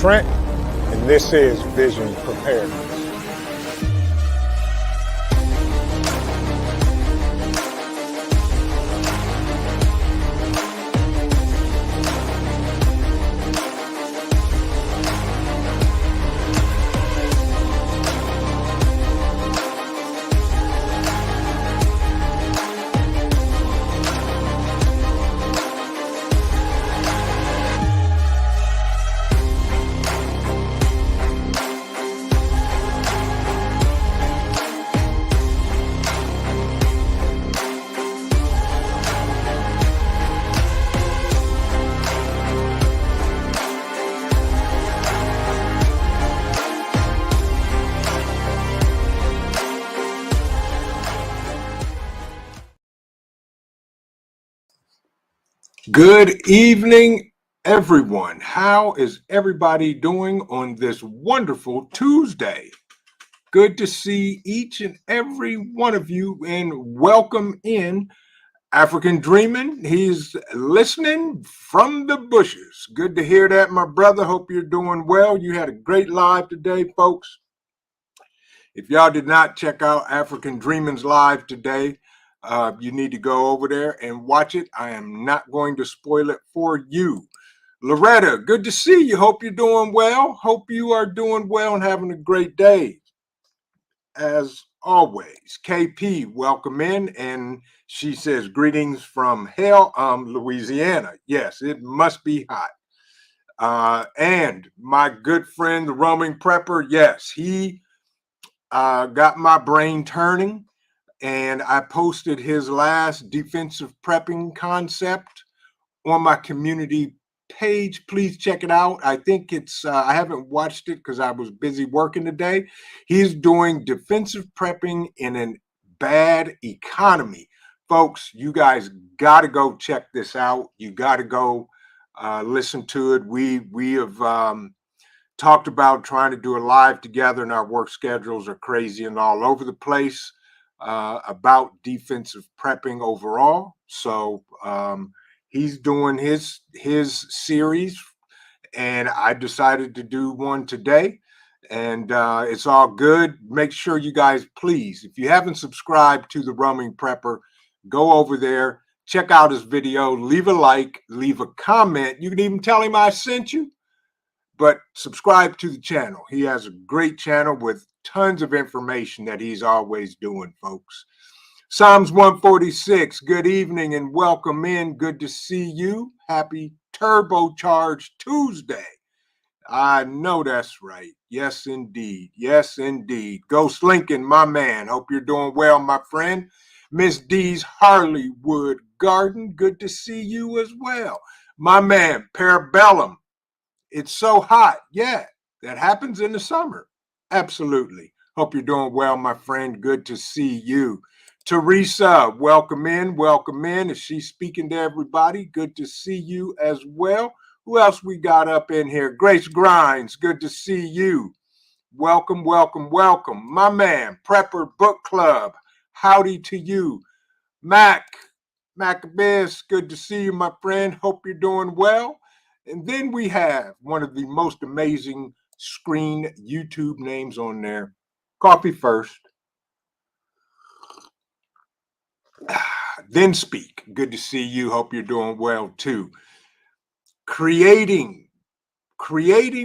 Trent, and this is Vision Preparedness. Good evening, everyone. How is everybody doing on this wonderful Tuesday? Good to see each and every one of you, and welcome in African Dreamin'. He's listening from the bushes. Good to hear that, my brother. Hope you're doing well. You had a great live today, folks. If y'all did not check out African Dreamin's live today, you need to go over there and watch it. I am not going to spoil it for you. Loretta, good to see you. Hope you're doing well. Hope you are doing well and having a great day. As always, KP, welcome in. And she says, greetings from hell, Louisiana. Yes, it must be hot. And my good friend, the roaming prepper, yes, he got my brain turning, and I posted his last defensive prepping concept on my community page. Please check it out. I think it's, I haven't watched it because I was busy working today. He's doing defensive prepping in a bad economy. Folks, you guys got to go check this out. You got to go listen to it. We have talked about trying to do a live together, and our work schedules are crazy and all over the place about defensive prepping overall. So he's doing his series, and I decided to do one today, and it's all good. Make sure you guys, please, if you haven't subscribed to the Roaming Prepper, go over there, check out his video, leave a like, leave a comment. You can even tell him I sent you. But subscribe to the channel. He has a great channel with tons of information that he's always doing, folks. Psalms 146, good evening and welcome in. Good to see you. Happy turbocharged Tuesday. I know that's right. Yes, indeed. Yes, indeed. Ghost Lincoln, my man. Hope you're doing well, my friend. Miss D's Harleywood Garden, good to see you as well. My man, Parabellum. It's so hot. Yeah, that happens in the summer. Absolutely. Hope you're doing well, my friend. Good to see you. Teresa, welcome in. Welcome in. Is she speaking to everybody? Good to see you as well. Who else we got up in here? Grace Grinds, good to see you. Welcome, welcome, welcome. My man, Prepper Book Club. Howdy to you. Macabeus, good to see you, my friend. Hope you're doing well. And then we have one of the most amazing screen YouTube names on there, Coffee First, Then Speak. Good to see you. Hope you're doing well too. Creating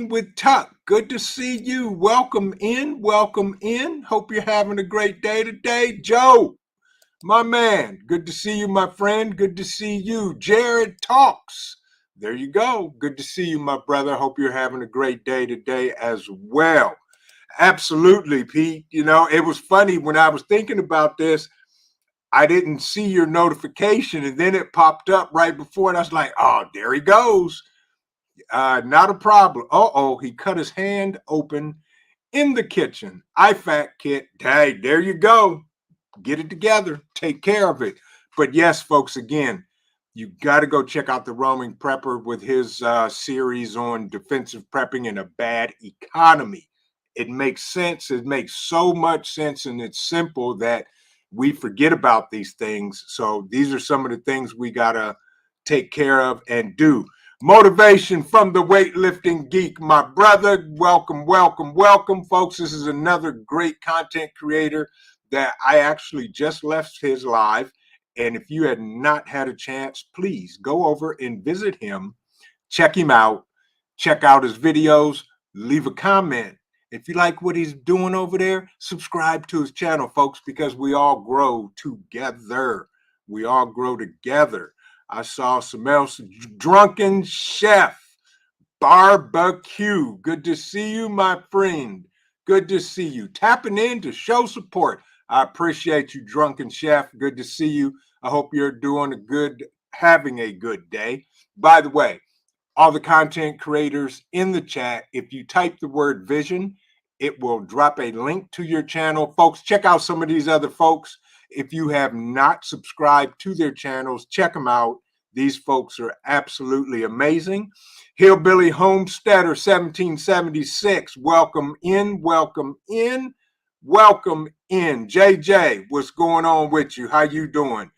with Tuck. Good to see you. Welcome in. Welcome in. Hope you're having a great day today. Joe, my man. Good to see you, my friend. Good to see you. Jared Talks. There you go. Good to see you, my brother. Hope you're having a great day today as well. Absolutely, Pete. You know, it was funny when I was thinking about this, I didn't see your notification, and then it popped up right before, and I was like, oh, there he goes. Not a problem. Uh-oh, he cut his hand open in the kitchen. IFAC kit. Hey, there you go. Get it together. Take care of it. But yes, folks, again, you got to go check out the Roaming Prepper with his series on defensive prepping in a bad economy. It makes sense. It makes so much sense, and it's simple that we forget about these things. So these are some of the things we got to take care of and do. Motivation from the weightlifting geek, my brother. Welcome, welcome, welcome, folks. This is another great content creator that I actually just left his live. And if you had not had a chance, please go over and visit him, check him out, check out his videos, leave a comment. If you like what he's doing over there, subscribe to his channel, folks, because we all grow together. We all grow together. I saw some else. Drunken Chef Barbecue. Good to see you, my friend. Good to see you. Tapping in to show support. I appreciate you, Drunken Chef. Good to see you. I hope you're having a good day. By the way, all the content creators in the chat, if you type the word vision, it will drop a link to your channel. Folks, check out some of these other folks. If you have not subscribed to their channels, check them out. These folks are absolutely amazing. Hillbilly Homesteader 1776, welcome in, welcome in, welcome in. JJ, what's going on with you? How you doing?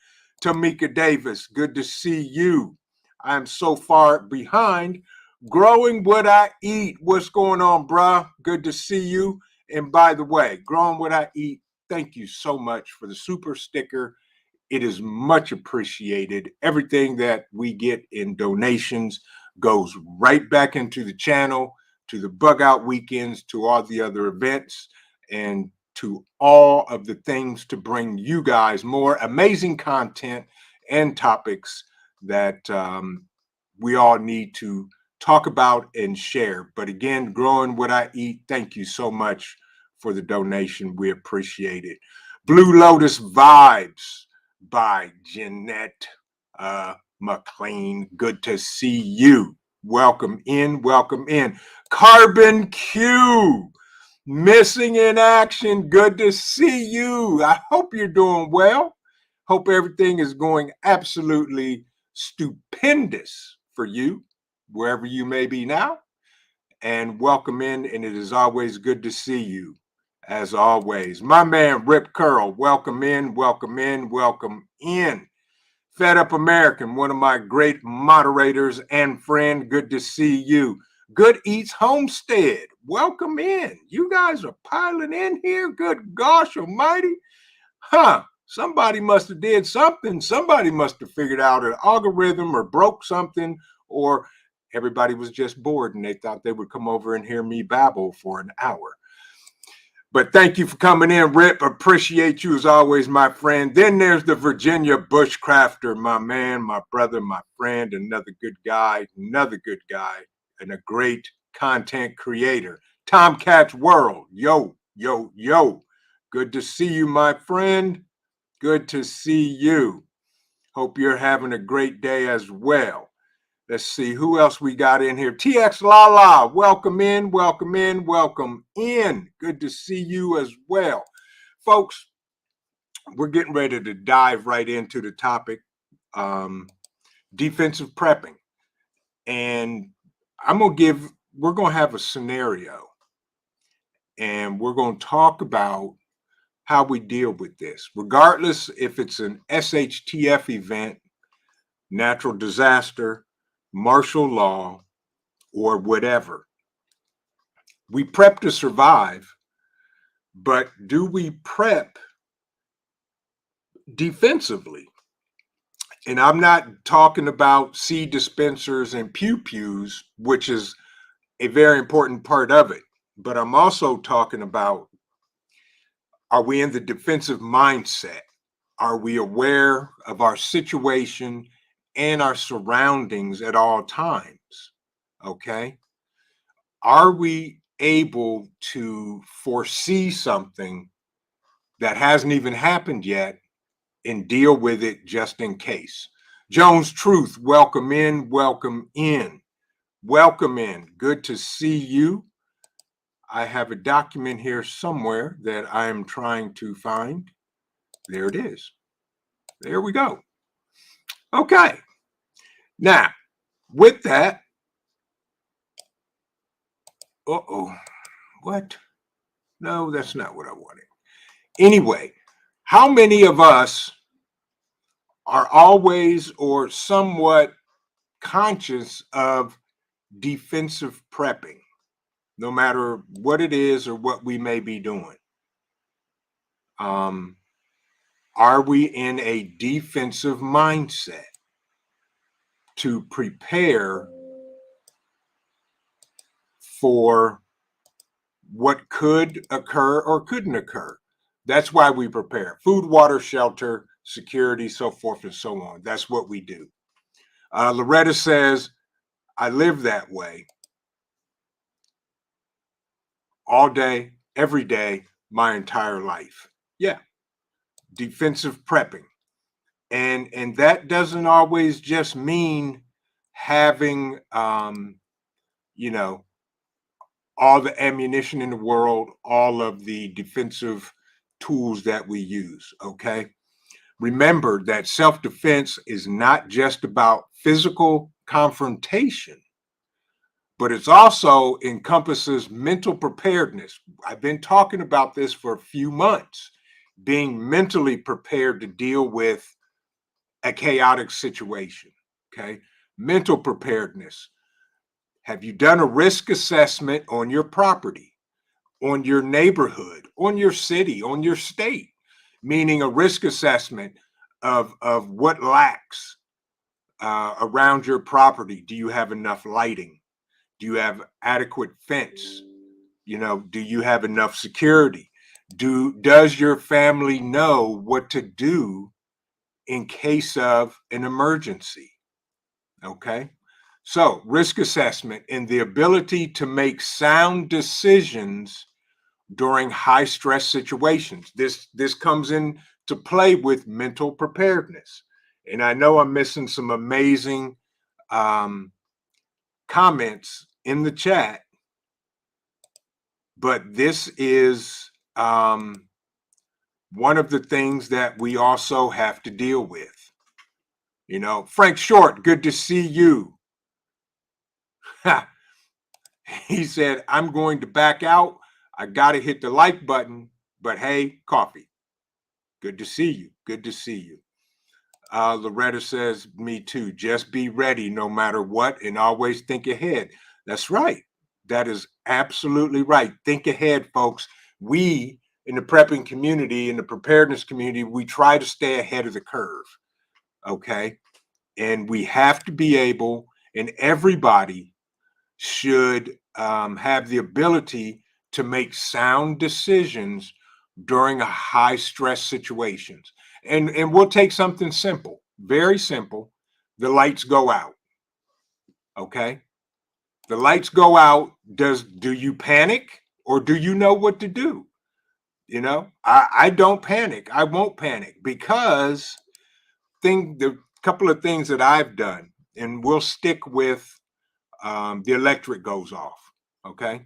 Tamika Davis, good to see you. I'm so far behind. Growing What I Eat. What's going on, bruh? Good to see you. And by the way, Growing What I Eat, thank you so much for the super sticker. It is much appreciated. Everything that we get in donations goes right back into the channel, to the bug out weekends, to all the other events, and to all of the things to bring you guys more amazing content and topics that we all need to talk about and share. But again, Growing What I Eat, thank you so much for the donation. We appreciate it. Blue Lotus Vibes by Jeanette McLean. Good to see you. Welcome in, welcome in. Carbon Q, missing in action. Good to see you. I hope you're doing well. Hope everything is going absolutely stupendous for you, wherever you may be now. And welcome in, and it is always good to see you, as always. My man, Rip Curl, welcome in, welcome in, welcome in. Fed Up American, one of my great moderators and friend, good to see you. Good Eats Homestead, welcome in. You guys are piling in here, good gosh almighty. Somebody must have did something. Somebody must have figured out an algorithm or broke something, or everybody was just bored and they thought they would come over and hear me babble for an hour. But thank you for coming in, Rip. Appreciate you as always, my friend. Then there's the Virginia Bushcrafter, my man, my brother, my friend, another good guy, and a great content creator. Tomcat's World. Yo, yo, yo. Good to see you, my friend. Good to see you. Hope you're having a great day as well. Let's see who else we got in here. TX Lala, welcome in, welcome in, welcome in. Good to see you as well. Folks, we're getting ready to dive right into the topic, defensive prepping. And we're going to have a scenario, and we're going to talk about how we deal with this, regardless if it's an SHTF event, natural disaster, martial law, or whatever. We prep to survive, but do we prep defensively? And I'm not talking about seed dispensers and pew-pews, which is a very important part of it, but I'm also talking about, are we in the defensive mindset? Are we aware of our situation and our surroundings at all times? Okay. Are we able to foresee something that hasn't even happened yet and deal with it just in case? Jones Truth, welcome in, welcome in, welcome in. Good to see you. I have a document here somewhere that I am trying to find. There it is. There we go. Okay. Now, with that, what? No, that's not what I wanted. Anyway, how many of us are always or somewhat conscious of defensive prepping, no matter what it is or what we may be doing. Um, are we in a defensive mindset to prepare for what could occur or couldn't occur? That's why we prepare: food, water, shelter, security, so forth and so on. That's what we do. Loretta says, I live that way all day, every day, my entire life. Yeah, defensive prepping. And that doesn't always just mean having you know, all the ammunition in the world, all of the defensive tools that we use, okay? Remember that self-defense is not just about physical confrontation, but it's also encompasses mental preparedness. I've been talking about this for a few months, being mentally prepared to deal with a chaotic situation. Okay. Mental preparedness. Have you done a risk assessment on your property, on your neighborhood, on your city, on your state? Meaning a risk assessment of what lacks around your property. Do you have enough lighting? Do you have adequate fence? Do you have enough security? Does your family know what to do in case of an emergency? Okay. So, risk assessment and the ability to make sound decisions during high stress situations. This comes in to play with mental preparedness. And I know I'm missing some amazing um, comments in the chat, but this is one of the things that we also have to deal with. Frank Short, good to see you. He said, I'm going to back out. I got to hit the like button, but hey, coffee. Good to see you. Good to see you. Loretta says, me too. Just be ready no matter what and always think ahead. That's right. That is absolutely right. Think ahead, folks. We in the prepping community, in the preparedness community, we try to stay ahead of the curve. Okay. And we have to be able, and everybody should have the ability to make sound decisions during a high stress situations. And we'll take something simple, very simple. The lights go out. Okay. The lights go out. Do you panic or do you know what to do? I don't panic. I won't panic because the couple of things that I've done, and we'll stick with the electric goes off, okay,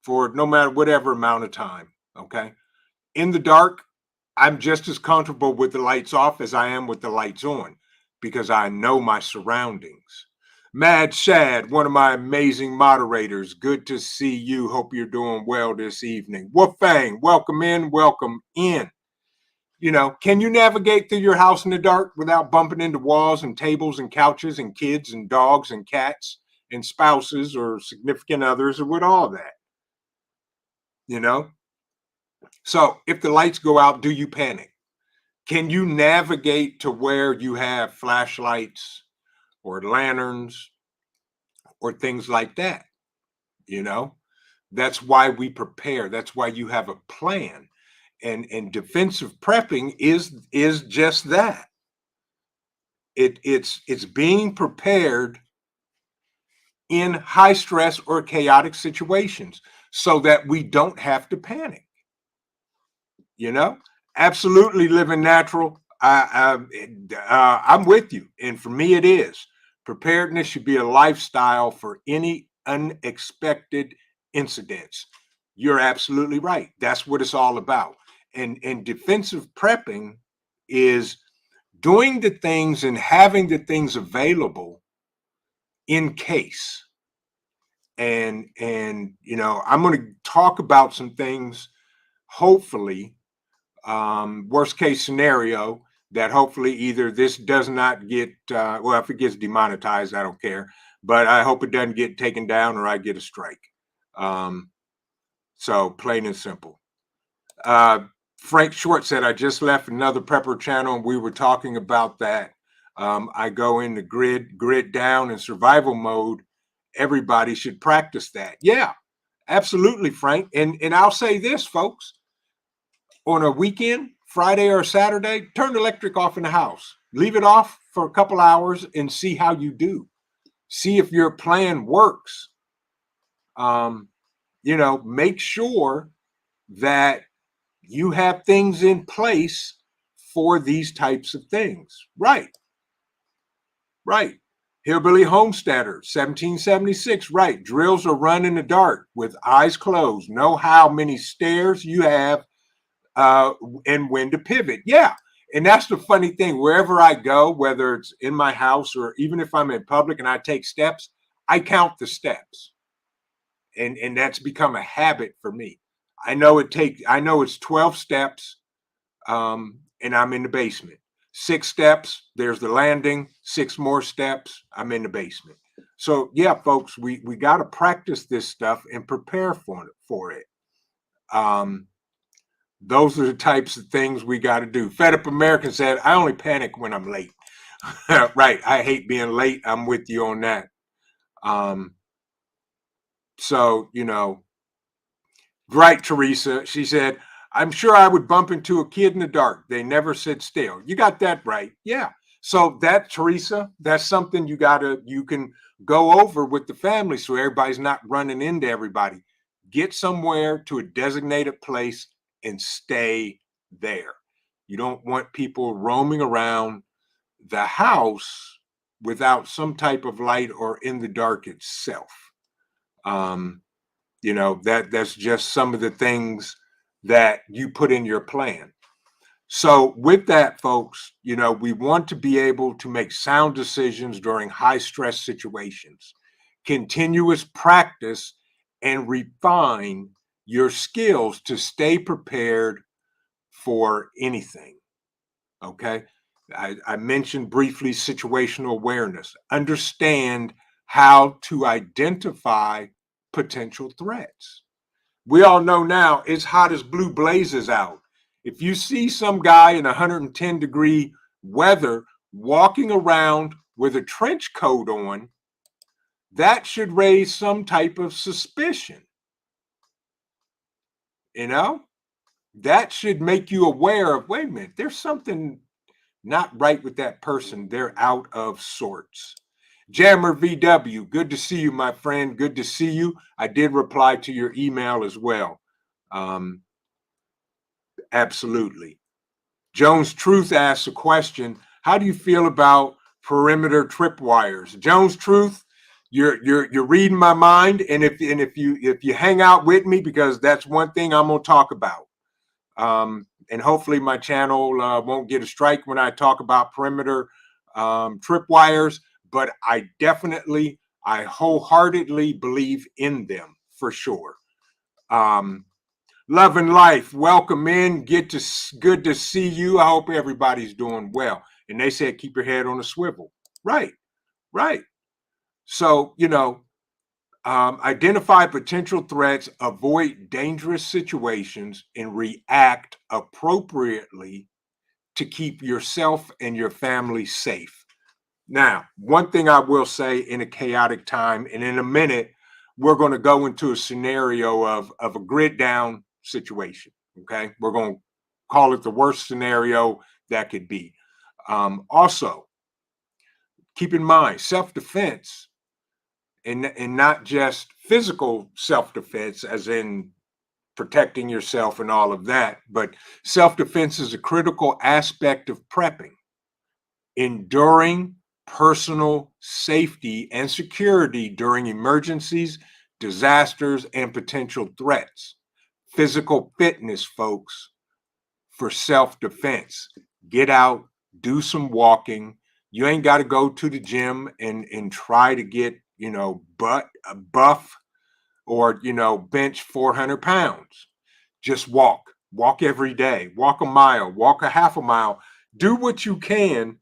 for no matter whatever amount of time, okay. In the dark, I'm just as comfortable with the lights off as I am with the lights on because I know my surroundings. Mad Shad, one of my amazing moderators, good to see you. Hope you're doing well this evening. Wolfang, welcome in, welcome in. Can you navigate through your house in the dark without bumping into walls and tables and couches and kids and dogs and cats and spouses or significant others or with all that? You know? So if the lights go out, do you panic? Can you navigate to where you have flashlights or lanterns or things like that? You know? That's why we prepare. That's why you have a plan. And defensive prepping is just that. It's being prepared in high stress or chaotic situations so that we don't have to panic. Absolutely living natural. I'm with you, and for me, it is. Preparedness should be a lifestyle for any unexpected incidents. You're absolutely right. That's what it's all about. And defensive prepping is doing the things and having the things available in case. And I'm going to talk about some things, hopefully, worst case scenario, that hopefully either this does not get, well, if it gets demonetized, I don't care, but I hope it doesn't get taken down or I get a strike. Um, so plain and simple. Uh, Frank Short said, I just left another prepper channel and we were talking about that. I go into grid down and survival mode. Everybody should practice that. Yeah, absolutely, Frank. And I'll say this, folks, on a weekend, Friday or Saturday, turn the electric off in the house. Leave it off for a couple hours and see how you do. See if your plan works. Um, make sure that you have things in place for these types of things. Right, right. Hillbilly Homesteader, 1776. Right. Drills are run in the dark with eyes closed. Know how many stairs you have uh, and when to pivot. Yeah. And that's the funny thing. Wherever I go, whether it's in my house or even if I'm in public and I take steps, I count the steps. And that's become a habit for me. I know it's 12 steps, and I'm in the basement. 6 steps, there's the landing. 6 more steps, I'm in the basement. So yeah, folks, we got to practice this stuff and prepare for it. Um, those are the types of things we got to do. Fed Up American said, I only panic when I'm late. Right. I hate being late. I'm with you on that. Um, so, right, Teresa. She said, I'm sure I would bump into a kid in the dark. They never sit still. You got that right. Yeah. So that, Teresa, that's something you can go over with the family so everybody's not running into everybody. Get somewhere to a designated place and stay there. You don't want people roaming around the house without some type of light or in the dark itself. Um, that's just some of the things that you put in your plan. So with that, folks, we want to be able to make sound decisions during high stress situations. Continuous practice and refine your skills to stay prepared for anything. Okay. I mentioned briefly situational awareness. Understand how to identify potential threats. We all know now it's hot as blue blazes out. If you see some guy in 110-degree weather walking around with a trench coat on, that should raise some type of suspicion. You know, that should make you aware of, wait a minute, there's something not right with that person. They're out of sorts. Jammer VW, good to see you, my friend. Good to see you. I did reply to your email as well. Um, absolutely. Jones Truth asks a question. How do you feel about perimeter tripwires? Jones Truth, you're reading my mind, and if you hang out with me, because that's one thing I'm gonna talk about. And hopefully my channel won't get a strike when I talk about perimeter tripwires, but I wholeheartedly believe in them for sure. Um, Love and life, welcome in. Good to see you. I hope everybody's doing well. And they said keep your head on a swivel. Right, right. So identify potential threats, avoid dangerous situations, and react appropriately to keep yourself and your family safe. Now, one thing I will say in a chaotic time, and in a minute, we're going to go into a scenario of a grid down situation. Okay. We're going to call it the worst scenario that could be. Also, keep in mind self defense and not just physical self defense, as in protecting yourself and all of that, but self defense is a critical aspect of prepping. Enduring personal safety and security during emergencies, disasters, and potential threats. Physical fitness, folks, for self defense. Get out, do some walking. You ain't got to go to the gym and try to get, buff or, bench 400 pounds. Just walk every day, walk a mile, walk a half a mile. Do what you can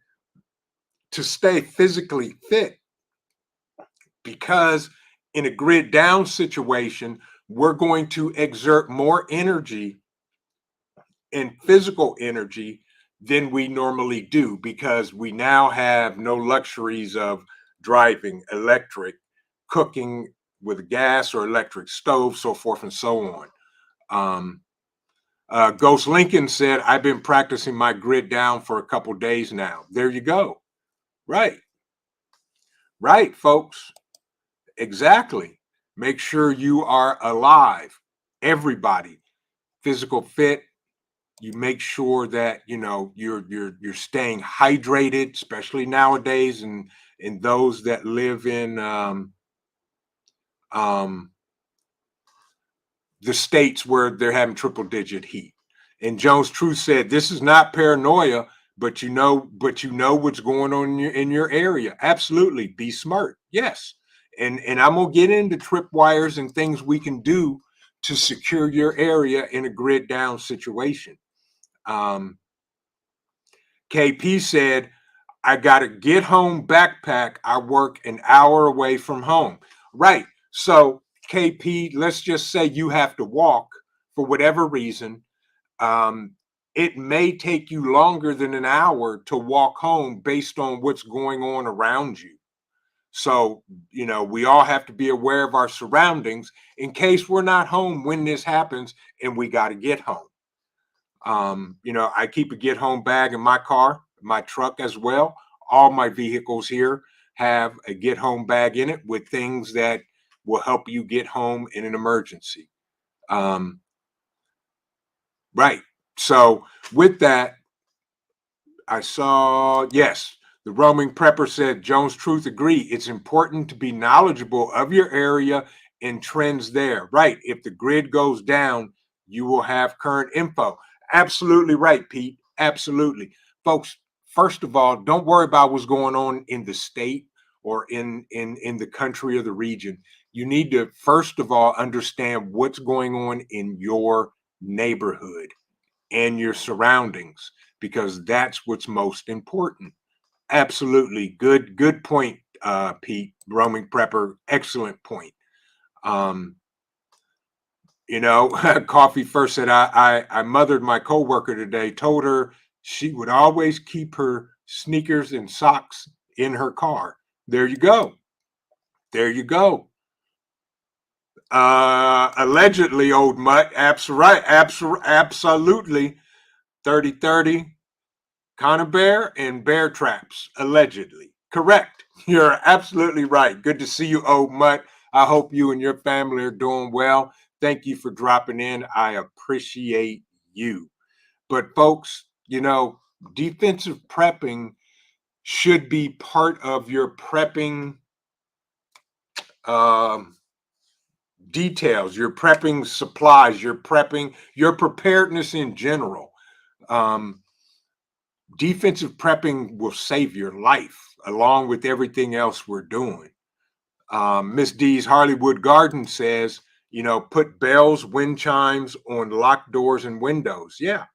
to stay physically fit, because in a grid down situation, we're going to exert more energy and physical energy than we normally do, because we now have no luxuries of driving electric, cooking with gas or electric stove, so forth and so on. Um, Ghost Lincoln said, I've been practicing my grid down for a couple days now. There you go. Right, right, folks. Exactly. Make sure you are alive. Everybody, physical fit. You make sure that you're staying hydrated, especially nowadays, and those that live in um, the states where they're having triple digit heat. And Jones Truth said, "This is not paranoia, but you know what's going on in your area. Absolutely, be smart. Yes, and I'm gonna get into tripwires and things we can do to secure your area in a grid down situation." Um, KP said, I got to get home backpack. I work an hour away from home. Right. So, KP, let's just say you have to walk for whatever reason. Um, it may take you longer than an hour to walk home based on what's going on around you. So, we all have to be aware of our surroundings in case we're not home when this happens and we got to get home. I keep a get home bag in my car, my truck as well. All my vehicles here have a get home bag in it with things that will help you get home in an emergency. Um, right. So, with that, I saw, yes, the roaming prepper said, Jones Truth agree. It's important to be knowledgeable of your area and trends there. Right. If the grid goes down, you will have current info. Absolutely right, Pete. Absolutely. Folks, first of all, don't worry about what's going on in the state or in the country or the region. You need to, first of all, understand what's going on in your neighborhood and your surroundings, because that's what's most important. Absolutely. Good point, Pete. Roaming prepper, excellent point. Um, Coffee first said, I mothered my coworker today, told her she would always keep her sneakers and socks in her car. There you go. There you go. Allegedly, old mutt. Absolutely. 30-30. Connor Bear and bear traps, allegedly. Correct. You're absolutely right. Good to see you, old mutt. I hope you and your family are doing well. Thank you for dropping in. I appreciate you. But, folks, defensive prepping should be part of your prepping um, details, your prepping supplies, your preparedness in general. Um, Defensive prepping will save your life along with everything else we're doing. Miss D's Hollywood Garden says, put bells, wind chimes on locked doors and windows. Yeah,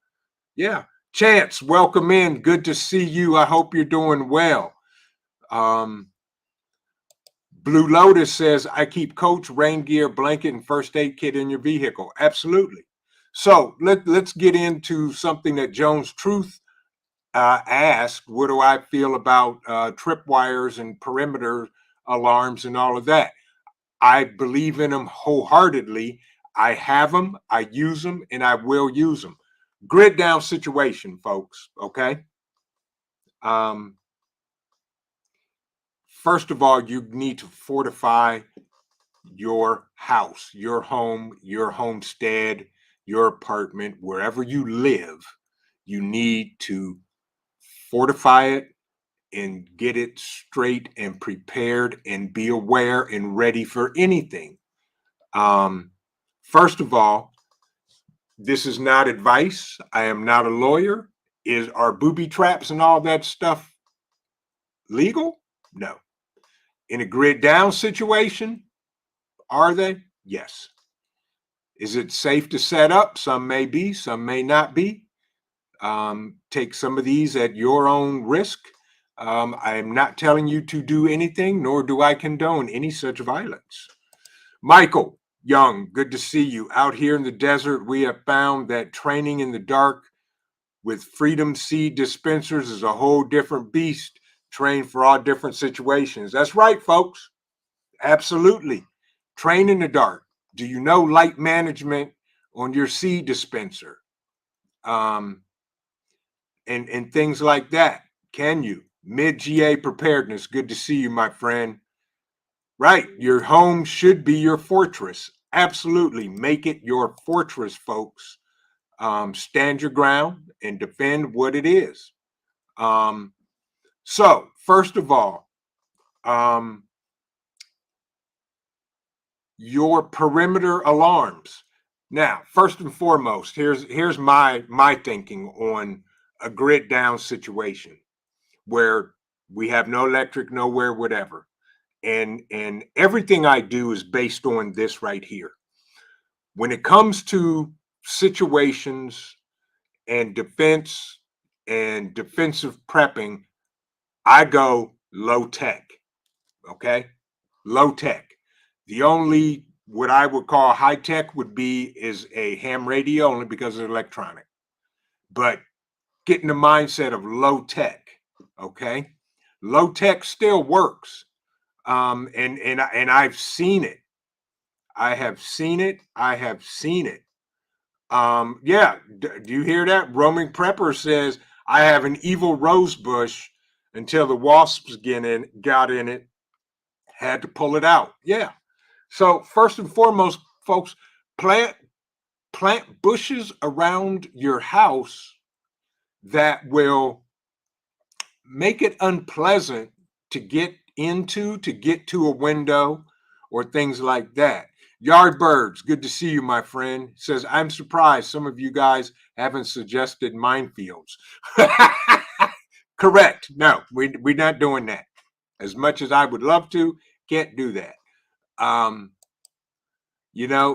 yeah. Chance, welcome in. Good to see you. I hope you're doing well. Um, Blue Lotus says, I keep coach, rain gear, blanket, and first aid kit in your vehicle. Absolutely. So let's get into something that Jones Truth asked, what do I feel about tripwires and perimeter alarms and all of that? I believe in them wholeheartedly. I have them, I use them, and I will use them. Grid down situation, folks. Okay. Um, First of all, you need to fortify your house, your home, your homestead, your apartment, wherever you live. You need to fortify it and get it straight and prepared and be aware and ready for anything. Um, First of all, this is not advice. I am not a lawyer. Are booby traps and all that stuff legal? No. In a grid down situation, are they? Yes. Is it safe to set up? Some may be, some may not be. Take some of these at your own risk. I am not telling you to do anything, nor do I condone any such violence. Michael Young, good to see you. Out here in the desert, we have found that training in the dark with Freedom Seed dispensers is a whole different beast, trained for all different situations. That's right, folks. Absolutely. Train in the dark. Do you know light management on your seed dispenser? Um, and things like that. Can you? Mid GA preparedness. Good to see you, my friend. Right. Your home should be your fortress. Absolutely. Make it your fortress, folks. Stand your ground and defend what it is. Um, so, first of all, um, your perimeter alarms. Now, first and foremost, here's my thinking on a grid down situation where we have no electric, nowhere, whatever. And everything I do is based on this right here. When it comes to situations and defense and defensive prepping, I go low tech. Okay, low tech. The only what I would call high tech would be is a ham radio, only because it's electronic. But get in the mindset of low tech. Okay, low tech still works. And I've seen it. I have seen it. I have seen it. Yeah. Do you hear that? Roaming Prepper says I have an evil rose bush until the wasps got in it, had to pull it out. Yeah. So first and foremost, folks, plant plant bushes around your house that will make it unpleasant to get into, to get to a window or things like that. Yardbirds, good to see you, my friend. Says, I'm surprised some of you guys haven't suggested minefields. Correct. No, we're not doing that. As much as I would love to, can't do that. Um,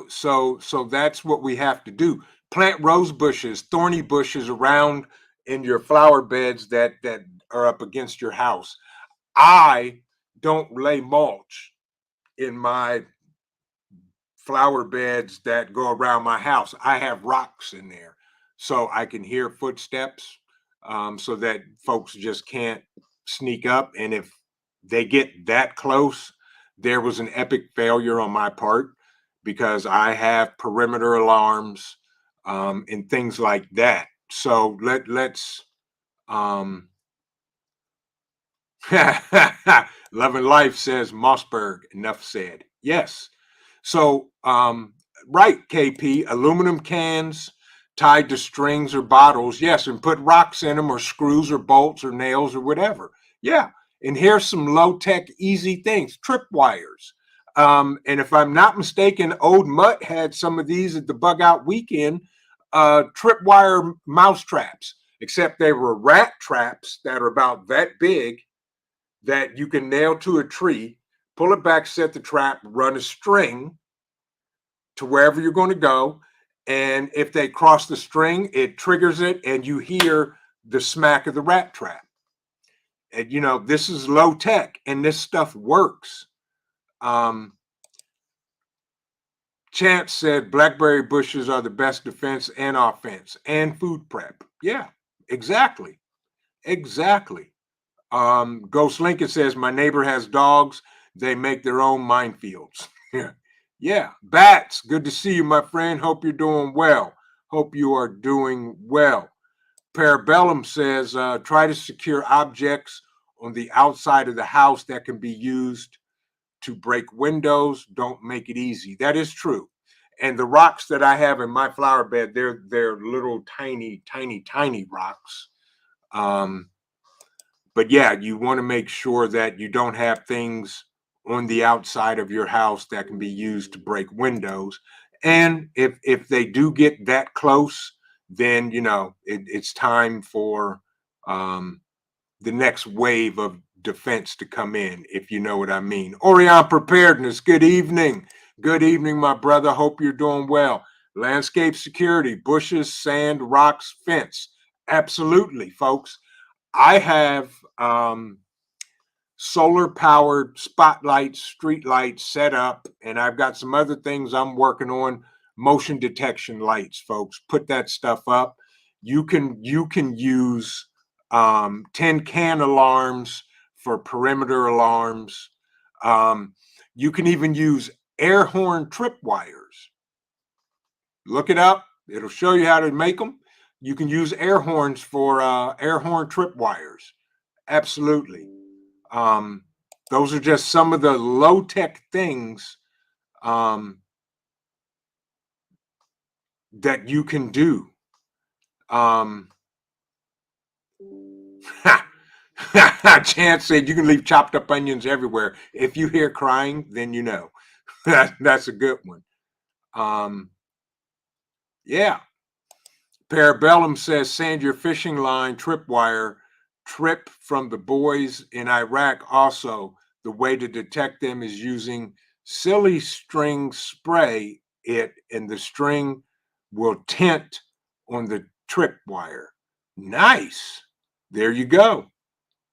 so that's what we have to do. Plant rose bushes, thorny bushes around in your flower beds that are up against your house. I don't lay mulch in my flower beds that go around my house. I have rocks in there so I can hear footsteps, so that folks just can't sneak up. And if they get that close, there was an epic failure on my part because I have perimeter alarms, and things like that. So let's um, Love and Life says Mossberg, enough said. Yes. So, right, KP, aluminum cans tied to strings or bottles. Yes. And put rocks in them or screws or bolts or nails or whatever. Yeah. And here's some low tech, easy things, tripwires. And if I'm not mistaken, Old Mutt had some of these at the bug out weekend, tripwire mouse traps, except they were rat traps that are about that big that you can nail to a tree, pull it back, set the trap, run a string to wherever you're going to go. And if they cross the string, it triggers it and you hear the smack of the rat trap. And, this is low tech and this stuff works. Um, Chance said blackberry bushes are the best defense and offense and food prep. Yeah, exactly. Exactly. Ghost Lincoln says, my neighbor has dogs. They make their own minefields. Yeah. Yeah. Bats, good to see you, my friend. Hope you're doing well. Hope you are doing well. Parabellum says, try to secure objects on the outside of the house that can be used to break windows. Don't make it easy. That is true. And the rocks that I have in my flower bed, they're little tiny rocks. Um, but yeah, you want to make sure that you don't have things on the outside of your house that can be used to break windows. And if they do get that close, then it's time for the next wave of defense to come in, if you know what I mean. Orion Preparedness, good evening. Good evening, my brother. Hope you're doing well. Landscape security, bushes, sand, rocks, fence. Absolutely, folks. I have solar powered spotlights, street lights set up, and I've got some other things I'm working on. Motion detection lights, folks. Put that stuff up. You can use tin can alarms for perimeter alarms. Um, you can even use air horn tripwires. Look it up. It'll show you how to make them. You can use air horns for air horn tripwires. Absolutely. Um, those are just some of the low tech things um, that you can do. Um, Chance said you can leave chopped up onions everywhere. If you hear crying, then you know. That's a good one. Um, yeah. Parabellum says sand your fishing line tripwire trip from the boys in Iraq. Also, the way to detect them is using silly string spray it, and the string will tent on the tripwire. Nice. There you go.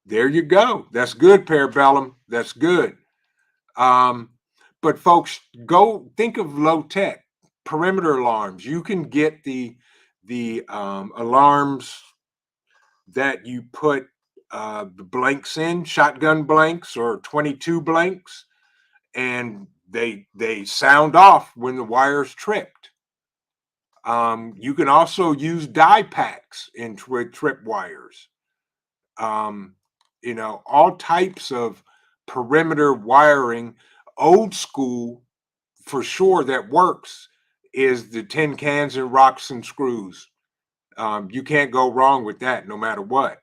There you go. That's good, Parabellum. That's good. Um, but folks, go think of low tech perimeter alarms. You can get the alarms that you put the blanks in, shotgun blanks or 22 blanks, and they sound off when the wire's tripped. You can also use die packs in trip wires. Um, all types of perimeter wiring. Old school, for sure, that works is the tin cans and rocks and screws. You can't go wrong with that, no matter what.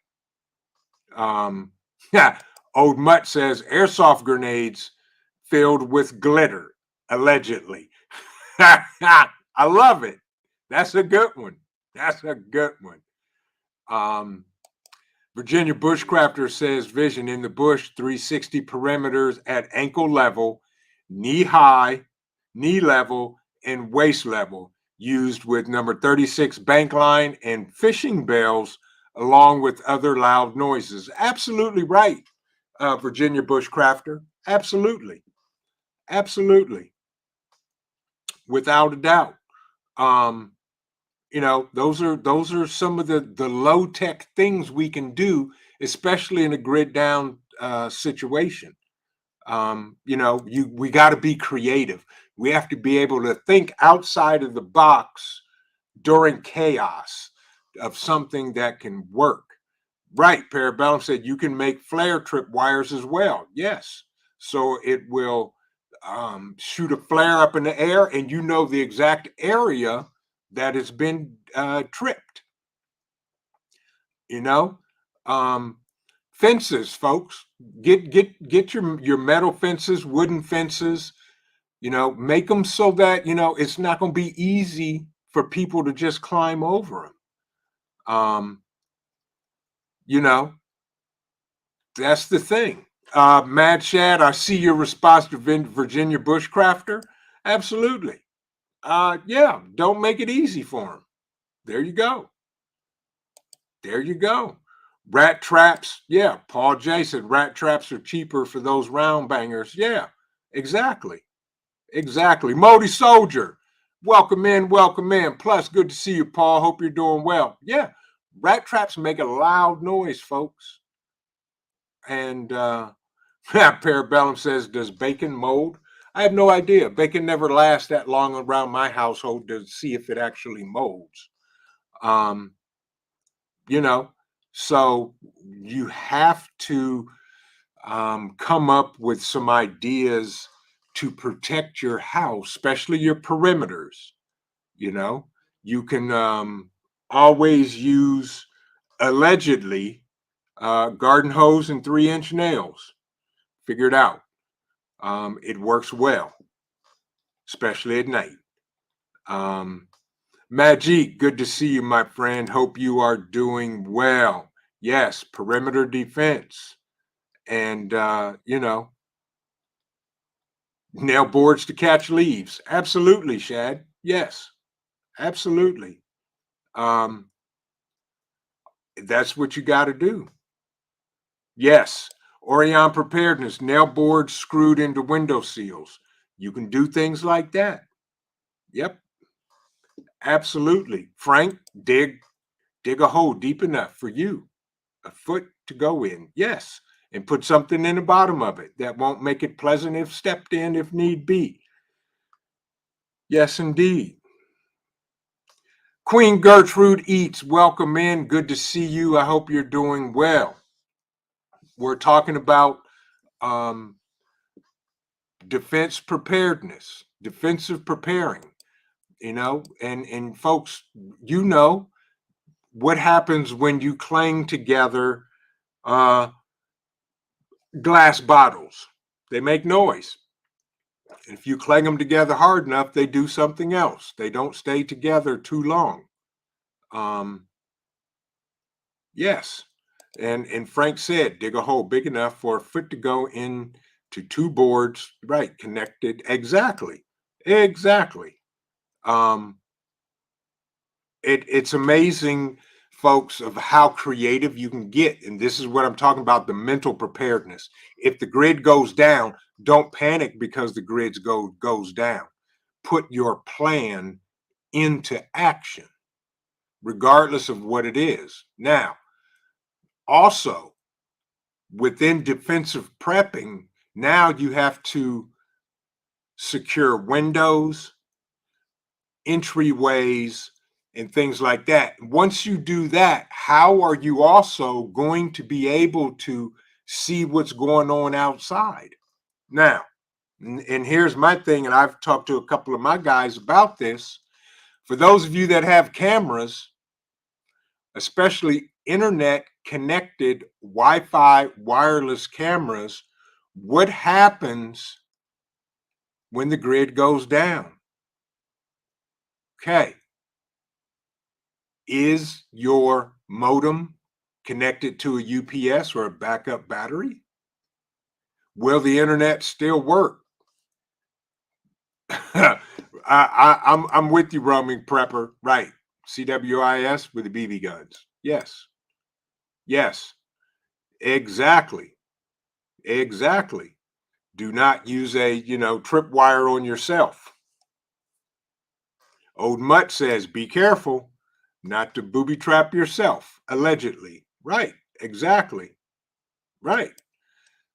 Yeah, Old Mutt says airsoft grenades filled with glitter, allegedly. I love it. That's a good one. That's a good one. Um, Virginia Bushcrafter says vision in the bush, 360 perimeters at ankle level, knee high, knee level, and waist level, used with number 36 bank line and fishing bells, along with other loud noises. Absolutely right, Virginia Bushcrafter. Absolutely. Absolutely. Without a doubt. Um, those are some of the low tech things we can do, especially in a grid down situation. We got to be creative. We have to be able to think outside of the box during chaos of something that can work. Right, Parabellum said you can make flare trip wires as well. Yes, so it will shoot a flare up in the air, and you know the exact area that has been tripped. You know, um, fences, folks. Get your metal fences, wooden fences. Make them so that it's not going to be easy for people to just climb over them. You know, that's the thing. Mad Shad, I see your response to Virginia Bushcrafter. Absolutely. Yeah, don't make it easy for them. There you go. There you go. Rat traps. Yeah, Paul J said rat traps are cheaper for those round bangers. Yeah, exactly. Exactly. Modi Soldier. Welcome in, welcome in. Plus, good to see you, Paul. Hope you're doing well. Yeah, rat traps make a loud noise, folks. And Parabellum says, does bacon mold? I have no idea. Bacon never lasts that long around my household to see if it actually molds. Um, you know, so you have to come up with some ideas to protect your house, especially your perimeters. You know, you can always use allegedly garden hose and 3-inch nails. Figure it out. It works well, especially at night. Um, Majid, good to see you, my friend. Hope you are doing well. Yes, perimeter defense. And, nail boards to catch leaves. Absolutely, Shad. Yes, absolutely. Um, That's what you got to do. Yes. Orion Preparedness, nail boards screwed into window seals. You can do things like that. Yep, absolutely. Frank, dig a hole deep enough for you, a foot to go in. Yes, and put something in the bottom of it that won't make it pleasant if stepped in if need be. Yes, indeed. Queen Gertrude Eats, welcome in. Good to see you. I hope you're doing well. We're talking about um, defense preparedness, defensive preparing, and folks, you know what happens when you clang together uh, glass bottles. They make noise. If you clang them together hard enough, they do something else. They don't stay together too long. Um, yes. And Frank said, dig a hole big enough for a foot to go in to two boards, right, connected. Exactly. Exactly. Um, it's amazing, folks, of how creative you can get. And this is what I'm talking about, the mental preparedness. If the grid goes down, don't panic because the goes down. Put your plan into action, regardless of what it is. Now, also within defensive prepping, now you have to secure windows, entryways, and things like that. Once you do that, how are you also going to be able to see what's going on outside? Now, and here's my thing, and I've talked to a couple of my guys about this. For those of you that have cameras, especially internet connected Wi-Fi wireless cameras, what happens when the grid goes down? Okay. Is your modem connected to a UPS or a backup battery? Will the internet still work? I'm with you, roaming prepper. Right. CWIS with the BB guns. Yes. Yes. Exactly. Exactly. Do not use a, tripwire on yourself. Old Mutt says, be careful not to booby trap yourself, allegedly. Right. Exactly. Right.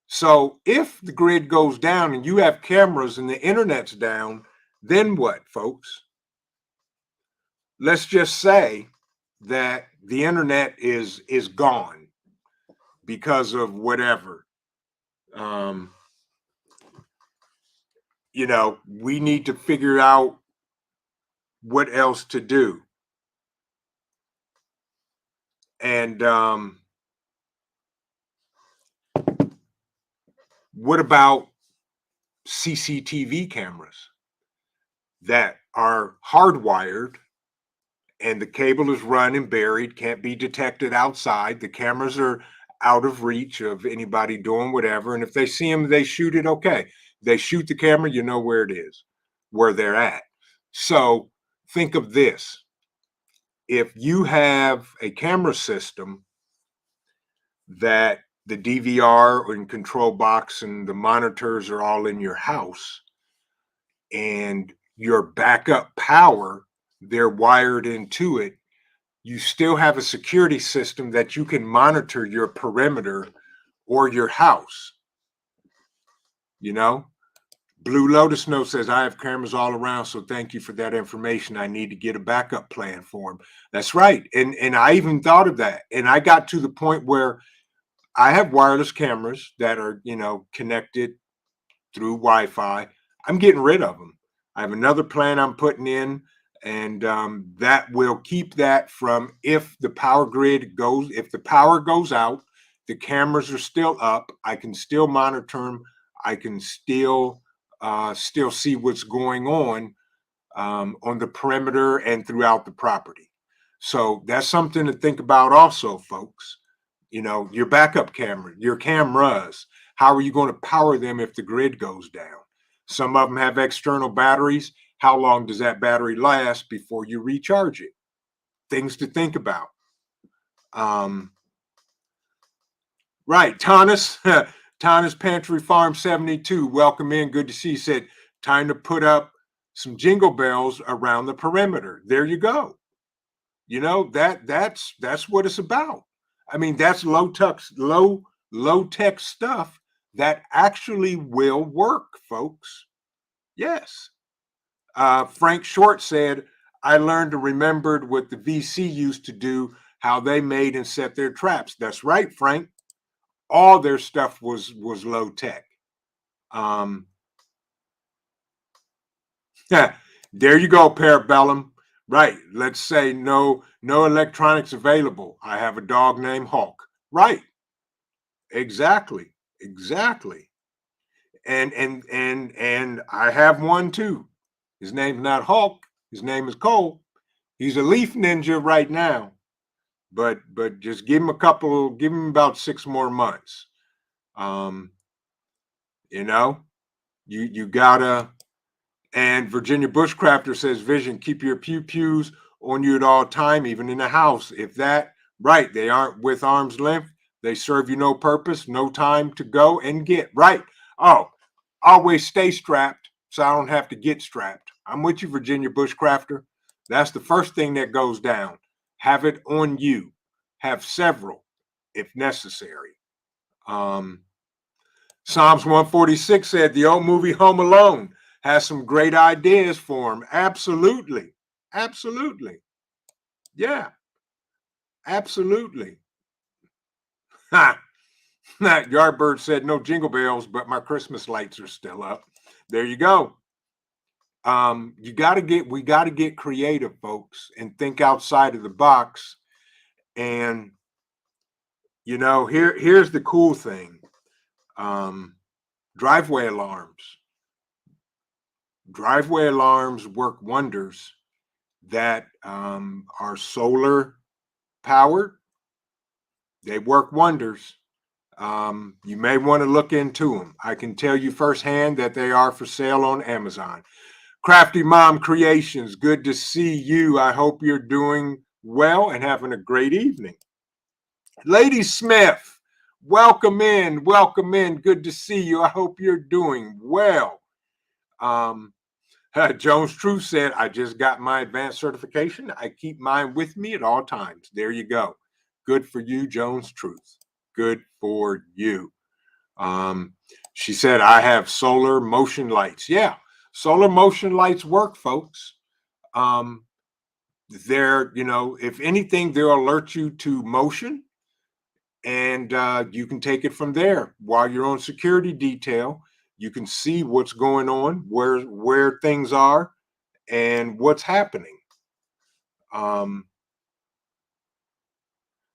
So if the grid goes down and you have cameras and the internet's down, then what, folks? Let's just say that the internet is gone because of whatever. Um, we need to figure out what else to do. And what about CCTV cameras that are hardwired and the cable is run and buried, can't be detected outside? The cameras are out of reach of anybody doing whatever. And if they see them, they shoot it. Okay. They shoot the camera, you know where it is, where they're at. So think of this. If you have a camera system that the DVR and control box and the monitors are all in your house, and your backup power, they're wired into it, you still have a security system that you can monitor your perimeter or your house. Blue Lotus Note says, I have cameras all around, so thank you for that information. I need to get a backup plan for them. That's right. And I even thought of that. And I got to the point where I have wireless cameras that are, connected through Wi-Fi. I'm getting rid of them. I have another plan I'm putting in, and that will keep that from, if the power goes out, the cameras are still up. I can still monitor them. I can still see what's going on the perimeter and throughout the property. So that's something to think about also, folks. Your backup camera, your cameras, how are you going to power them if the grid goes down? Some of them have external batteries. How long does that battery last before you recharge it? Things to think about. Um, right, Tanis, Tanis Pantry Farm 72. Welcome in. Good to see you. Said time to put up some jingle bells around the perimeter. There you go. You know that's what it's about. I mean, that's low tech stuff that actually will work, folks. Yes. Frank Short said, I learned to remember what the VC used to do, how they made and set their traps. That's right, Frank. All their stuff was low tech. Um, there you go, Parabellum. Right. Let's say no electronics available. I have a dog named Hulk. Right. Exactly. Exactly. And I have one too. His name's not Hulk. His name is Cole. He's a leaf ninja right now, but just give him about 6 more months. Um, you know, you gotta. And Virginia Bushcrafter says, Vision, keep your pew pews on you at all time, even in the house. If that right, they aren't with arm's length. They serve you no purpose, no time to go and get right. Oh, always stay strapped so I don't have to get strapped. I'm with you, Virginia Bushcrafter. That's the first thing that goes down. Have it on you. Have several if necessary. Um, Psalms 146 said the old movie Home Alone has some great ideas for him. Absolutely. Absolutely. Yeah, absolutely. Ha! Yardbird said no jingle bells, but my Christmas lights are still up. There you go. We got to get creative, folks, and think outside of the box. And here's the cool thing. Um, driveway alarms. Driveway alarms work wonders that are solar powered. They work wonders. You may want to look into them. I can tell you firsthand that they are for sale on Amazon. Crafty Mom Creations, good to see you. I hope you're doing well and having a great evening. Lady Smith, welcome in. Welcome in. Good to see you. I hope you're doing well. Um, Jones Truth said, I just got my advanced certification. I keep mine with me at all times. There you go. Good for you, Jones Truth. Good for you. She said, I have solar motion lights. Yeah, solar motion lights work, folks. Um, if anything, they'll alert you to motion and you can take it from there. While you're on security detail, you can see what's going on, where things are, and what's happening. Um,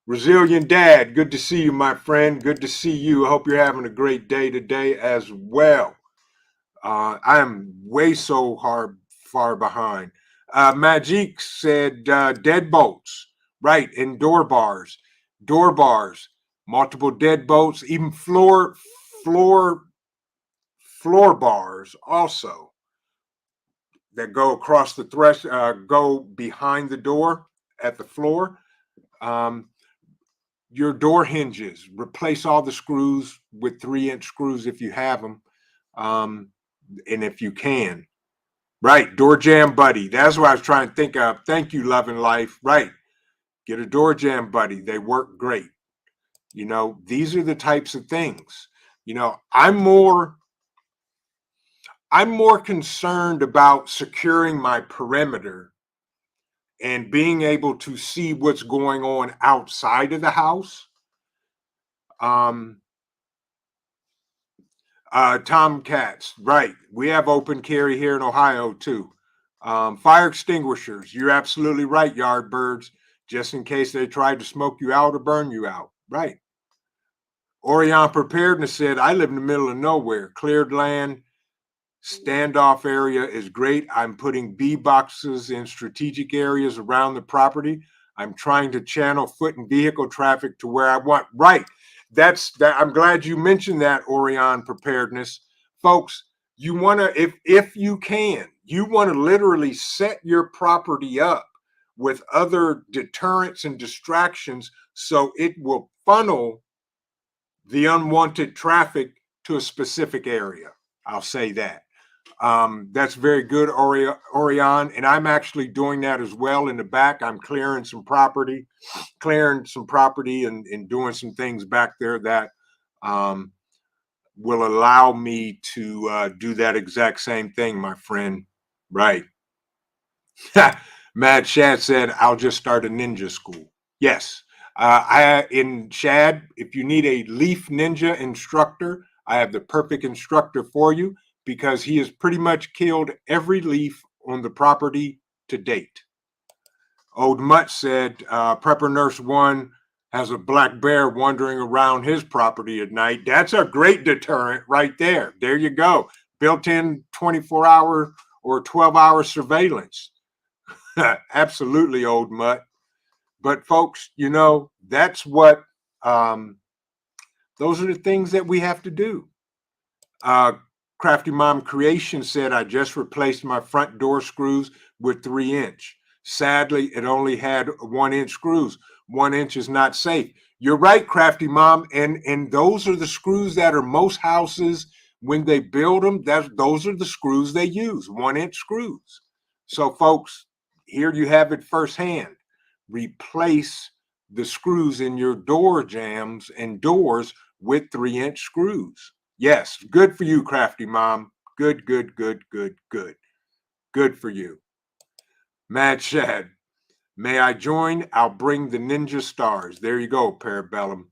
Resilient Dad, good to see you, my friend. Good to see you. I hope you're having a great day today as well. I am way so far behind. Magic said deadbolts, right? And door bars, multiple deadbolts, even floor floor bars also that go across the go behind the door at the floor. Um, your door hinges, replace all the screws with 3-inch screws if you have them, and if you can. Right, door jam buddy. That's what I was trying to think of. Thank you, Love and Life. Right, get a door jam buddy. They work great. These are the types of things. I'm more concerned about securing my perimeter and being able to see what's going on outside of the house. Tomcats, right. We have open carry here in Ohio too. Fire extinguishers. You're absolutely right, Yardbirds. Just in case they tried to smoke you out or burn you out. Right. Orion Preparedness said, I live in the middle of nowhere. Cleared land, standoff area is great. I'm putting bee boxes in strategic areas around the property. I'm trying to channel foot and vehicle traffic to where I want. Right. That's that. I'm glad you mentioned that, Orion Preparedness. Folks, you want to, if you can, you want to literally set your property up with other deterrents and distractions so it will funnel the unwanted traffic to a specific area. I'll say that. That's very good, Orion. And I'm actually doing that as well in the back. I'm clearing some property and doing some things back there that um, will allow me to do that exact same thing, my friend. Right. Mad Shad said, I'll just start a ninja school. Yes. In Shad, if you need a leaf ninja instructor, I have the perfect instructor for you because he has pretty much killed every leaf on the property to date. Old Mutt said, Prepper Nurse One has a black bear wandering around his property at night. That's a great deterrent right there. There you go. Built in 24-hour or 12-hour surveillance. Absolutely, Old Mutt. But folks, that's what those are the things that we have to do. Uh, Crafty Mom Creation said, I just replaced my front door screws with 3-inch. Sadly, it only had 1-inch screws. 1 inch is not safe. You're right, Crafty Mom. And those are the screws that are most houses when they build them. Those are the screws they use, 1-inch screws. So, folks, here you have it firsthand. Replace the screws in your door jambs and doors with 3-inch screws. Yes, good for you, Crafty Mom. Good, good, good, good, good. Good for you. Mad Shad, may I join? I'll bring the ninja stars. There you go, Parabellum.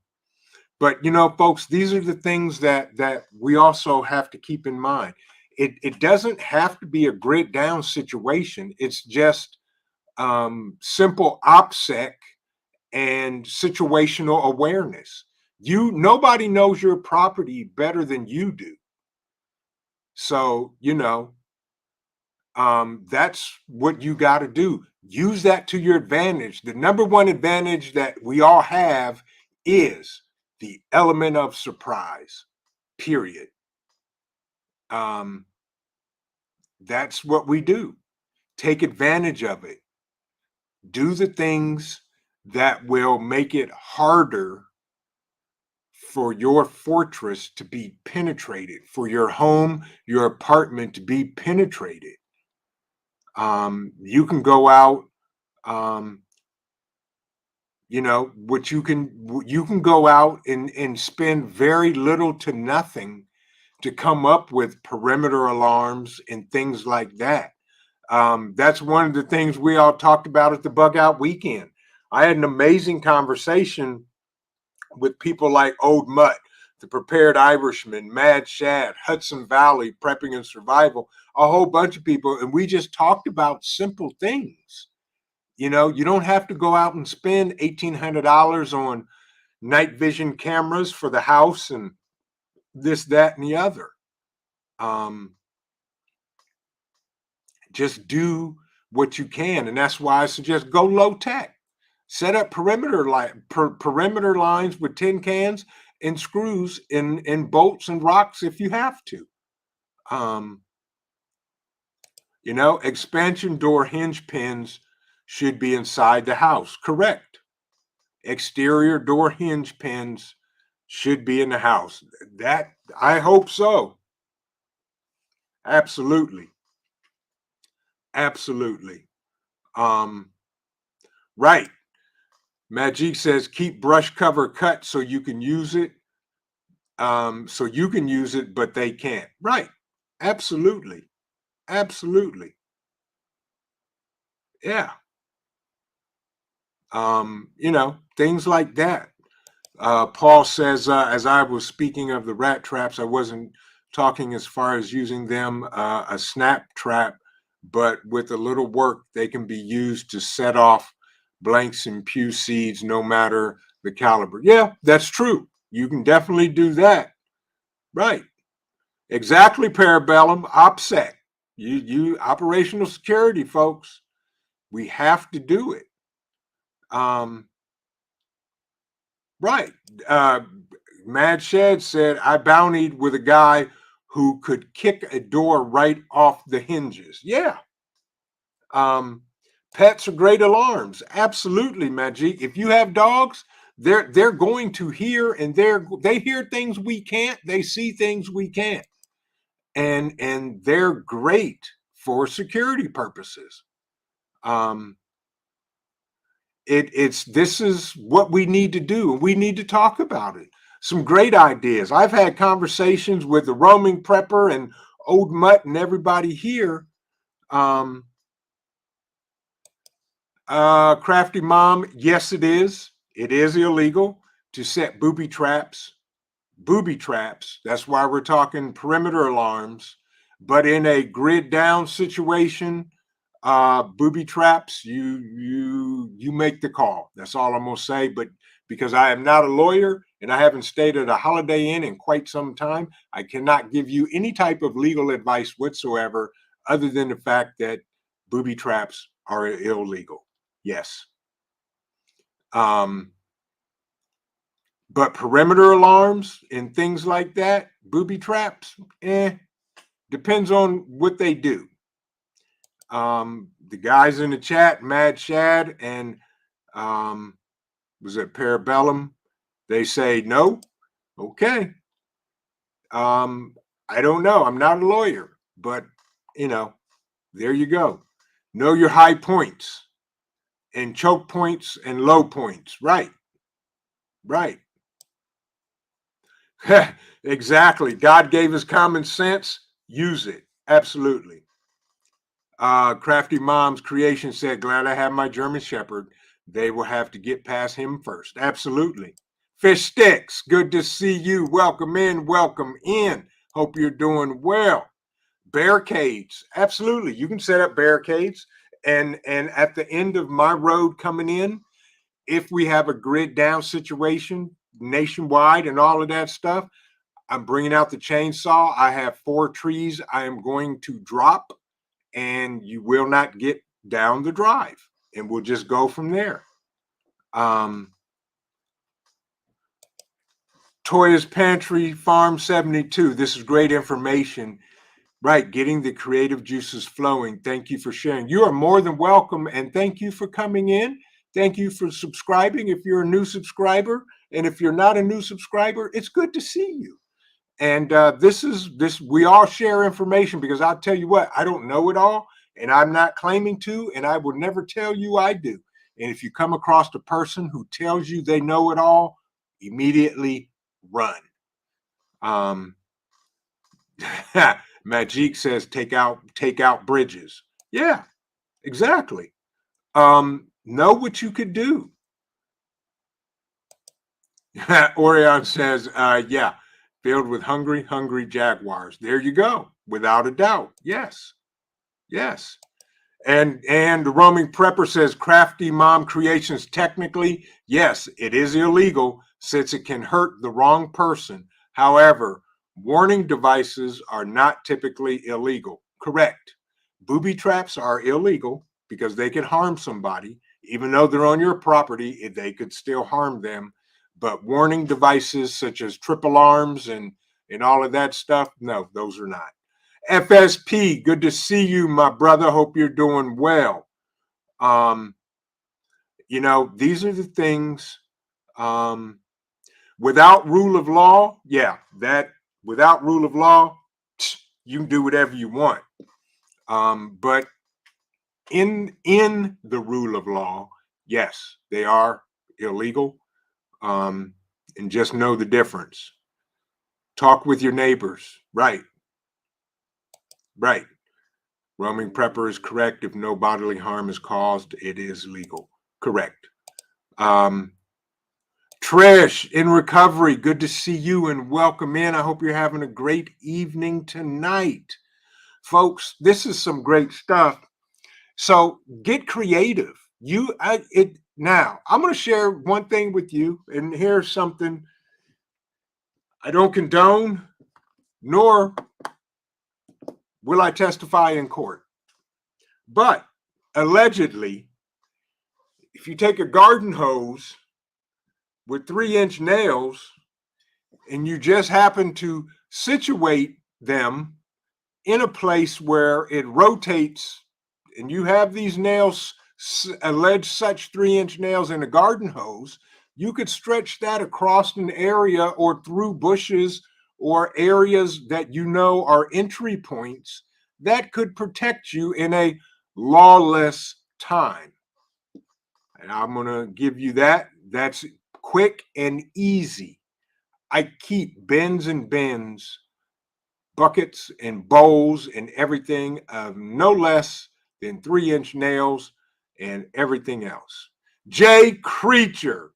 But folks, these are the things that we also have to keep in mind. It doesn't have to be a grid down situation. It's just simple OPSEC and situational awareness. Nobody knows your property better than you do. So, that's what you got to do. Use that to your advantage. The number one advantage that we all have is the element of surprise, period. Um, that's what we do. Take advantage of it. Do the things that will make it harder for your fortress to be penetrated, for your home, your apartment to be penetrated. You can go out, um, what you can go out and spend very little to nothing to come up with perimeter alarms and things like that. That's one of the things we all talked about at the bug out weekend. I had an amazing conversation with people like Old Mutt, the Prepared Irishman, Mad Shad, Hudson Valley, Prepping and Survival, a whole bunch of people. And we just talked about simple things. You don't have to go out and spend $1,800 on night vision cameras for the house and this, that, and the other. Just do what you can. And that's why I suggest go low tech. Set up perimeter lines with tin cans and screws and bolts and rocks if you have to. Expansion door hinge pins should be inside the house. Correct. Exterior door hinge pins should be in the house. That I hope so. Absolutely. Absolutely. Right. Magic says keep brush cover cut so you can use it. But they can't. Right. Absolutely. Absolutely. Yeah. Things like that. Paul says, as I was speaking of the rat traps, I wasn't talking as far as using them a snap trap, but with a little work, they can be used to set off blanks and pew seeds, no matter the caliber. Yeah, that's true. You can definitely do that. Right. Exactly, Parabellum. OPSEC. You operational security, folks. We have to do it. Right. Uh, Mad Shed said, I bountied with a guy who could kick a door right off the hinges. Yeah. Pets are great alarms. Absolutely, Magic. If you have dogs, they're going to hear, and they hear things we can't. They see things we can't, and they're great for security purposes. Um, it's this is what we need to do, and we need to talk about it. Some great ideas. I've had conversations with the roaming prepper and old mutt and everybody here. Um, Crafty Mom, yes, it is. It is illegal to set booby traps. Booby traps. That's why we're talking perimeter alarms. But in a grid down situation, booby traps, you make the call. That's all I'm gonna say. But because I am not a lawyer and I haven't stayed at a Holiday Inn in quite some time, I cannot give you any type of legal advice whatsoever, other than the fact that booby traps are illegal. Yes. Um, but perimeter alarms and things like that, booby traps, depends on what they do. The guys in the chat, Mad Shad and was it Parabellum? They say no. Okay. Um, I don't know. I'm not a lawyer, but you know, there you go. Know your high points and choke points and low points. Right. Right. Exactly. God gave us common sense. Use it. Absolutely. Crafty Mom's creation said, glad I have my German Shepherd. They will have to get past him first. Absolutely. Fish Sticks, good to see you. Welcome in. Welcome in. Hope you're doing well. Barricades. Absolutely. You can set up barricades. And at the end of my road coming in, if we have a grid down situation nationwide and all of that stuff, I'm bringing out the chainsaw. I have 4 trees I am going to drop, and you will not get down the drive, and we'll just go from there. Toya's Pantry Farm 72. This is great information. Right, getting the creative juices flowing. Thank you for sharing. You are more than welcome, and thank you for coming in. Thank you for subscribing if you're a new subscriber. And if you're not a new subscriber, it's good to see you. And this we all share information, because I'll tell you what, I don't know it all, and I'm not claiming to, and I will never tell you I do. And if you come across a person who tells you they know it all, immediately run. Majik says take out bridges. Yeah, exactly. Know what you could do. Orion says, yeah, filled with hungry jaguars. There you go. Without a doubt. Yes. Yes. And the roaming prepper says Crafty Mom Creations, technically, yes, it is illegal since it can hurt the wrong person. However, warning devices are not typically illegal. Correct. Booby traps are illegal because they can harm somebody. Even though they're on your property, they could still harm them. But warning devices such as trip alarms and all of that stuff, no, those are not. FSP, good to see you, my brother. Hope you're doing well. Um, these are the things. Without rule of law, yeah, that without rule of law, you can do whatever you want. But in the rule of law, yes, they are illegal. And just know the difference. Talk with your neighbors. Right. Right. Roaming prepper is correct. If no bodily harm is caused, it is legal. Correct. Trish, in recovery, good to see you and welcome in. I hope you're having a great evening tonight. Folks, this is some great stuff. So get creative. Now, I'm going to share one thing with you, and here's something I don't condone, nor will I testify in court. But allegedly, if you take a garden hose with 3-inch nails and you just happen to situate them in a place where it rotates and you have these nails alleged such 3-inch nails in a garden hose, you could stretch that across an area or through bushes or areas that you know are entry points that could protect you in a lawless time. And I'm going to give you that. That's quick and easy. I keep bins and bins, buckets and bowls and everything of no less than 3-inch nails and everything else. Jay Creature,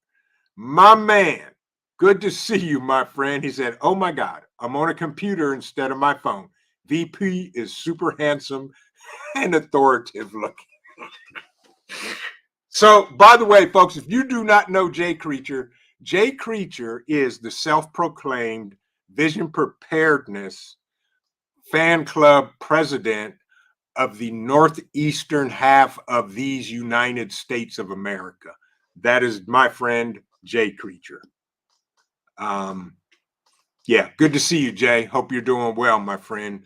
my man, good to see you, my friend. He said, oh my God, I'm on a computer instead of my phone. VP is super handsome and authoritative looking. So, by the way, folks, if you do not know Jay Creature is the self-proclaimed Vision Preparedness fan club president of the northeastern half of these United States of America. That is my friend Jay Creature. Yeah, good to see you, Jay. Hope you're doing well, my friend.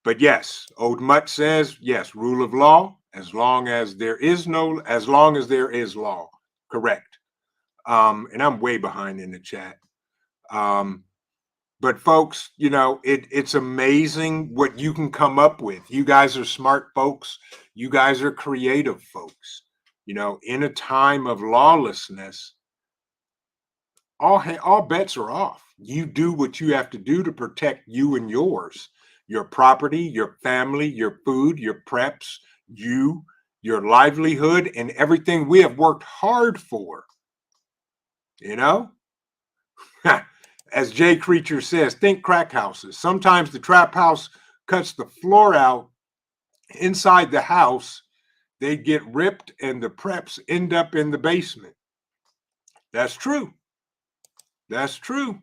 But yes, Old Mutt says, yes, rule of law, as long as there is law. Correct. And I'm way behind in the chat. But folks, you know, it's amazing what you can come up with. You guys are smart folks. You guys are creative folks. You know, in a time of lawlessness, all bets are off. You do what you have to do to protect you and yours, your property, your family, your food, your preps, your livelihood, and everything we have worked hard for. You know, as Jay Creature says, think crack houses. Sometimes the trap house cuts the floor out inside the house. They get ripped and the preps end up in the basement. That's true. That's true.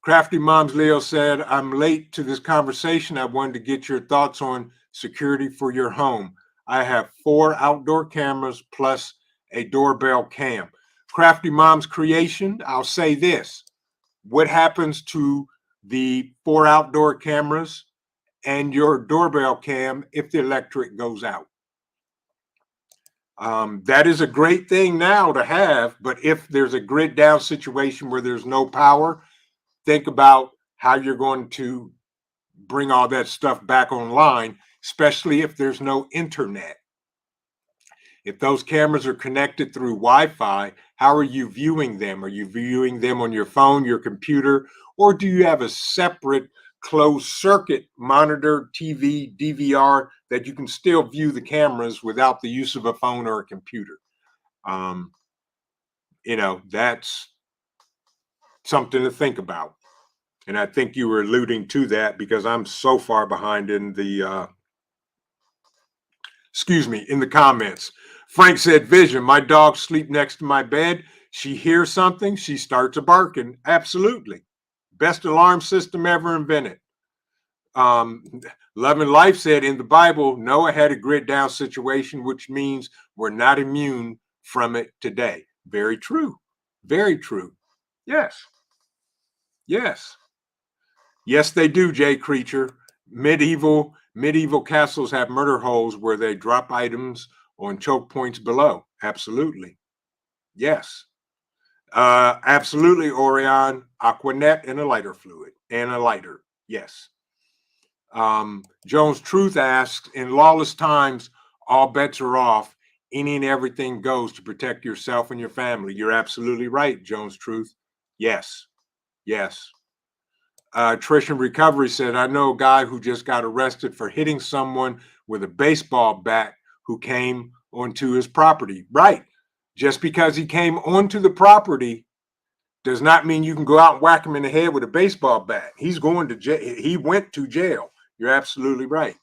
Crafty Moms Leo said, I'm late to this conversation. I wanted to get your thoughts on security for your home. I have 4 outdoor cameras plus a doorbell cam. Crafty Mom's creation, I'll say this. What happens to the 4 outdoor cameras and your doorbell cam if the electric goes out? That is a great thing now to have, but if there's a grid down situation where there's no power, think about how you're going to bring all that stuff back online, especially if there's no internet. If those cameras are connected through Wi-Fi, how are you viewing them? Are you viewing them on your phone, your computer, or do you have a separate closed circuit monitor, TV, DVR that you can still view the cameras without the use of a phone or a computer? You know, that's something to think about. And I think you were alluding to that because I'm so far behind in the, in the comments. Frank said, Vision, my dogs sleep next to my bed. She hears something, she starts a barking. Absolutely. Best alarm system ever invented. Love and Life said in the Bible, Noah had a grid down situation, which means we're not immune from it today. Very true. Very true. Yes. Yes. Yes, they do, Jay Creature. Medieval castles have murder holes where they drop items on choke points below. Absolutely. Yes. Absolutely, Orion. Aquanet and a lighter fluid. And a lighter. Yes. Jones Truth asks, in lawless times, all bets are off. Any and everything goes to protect yourself and your family. You're absolutely right, Jones Truth. Yes. Yes. Trish in Recovery said, I know a guy who just got arrested for hitting someone with a baseball bat who came onto his property. Right. Just because he came onto the property does not mean you can go out and whack him in the head with a baseball bat. He's going to jail. He went to jail. You're absolutely right.